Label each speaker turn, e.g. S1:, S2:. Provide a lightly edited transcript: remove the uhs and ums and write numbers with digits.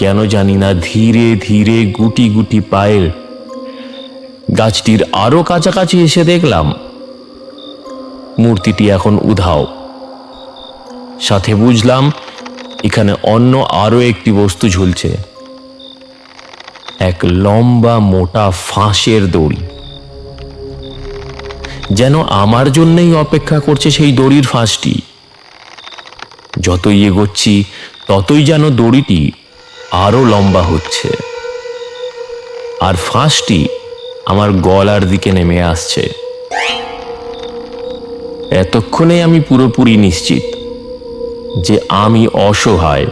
S1: কেন জানি না ধীরে ধীরে গুটি গুটি পায়ে গাছটির আরো কাছাকাছি এসে দেখলাম মূর্তিটি এখন উধাও। সাথে বুঝলাম এখানে অন্য আরো একটি বস্তু ঝুলছে, এক লম্বা মোটা ফাঁসের দড়ি। যেন আমার জন্যই অপেক্ষা করছে সেই দড়ির ফাঁসটি। যতই এগোচ্ছি ততই যেন দড়িটি আরো লম্বা হচ্ছে, আর ফাঁসটি আমার গলার দিকে নেমে আসছে। এতক্ষণে আমি পুরোপুরি নিশ্চিত যে আমি অসহায়,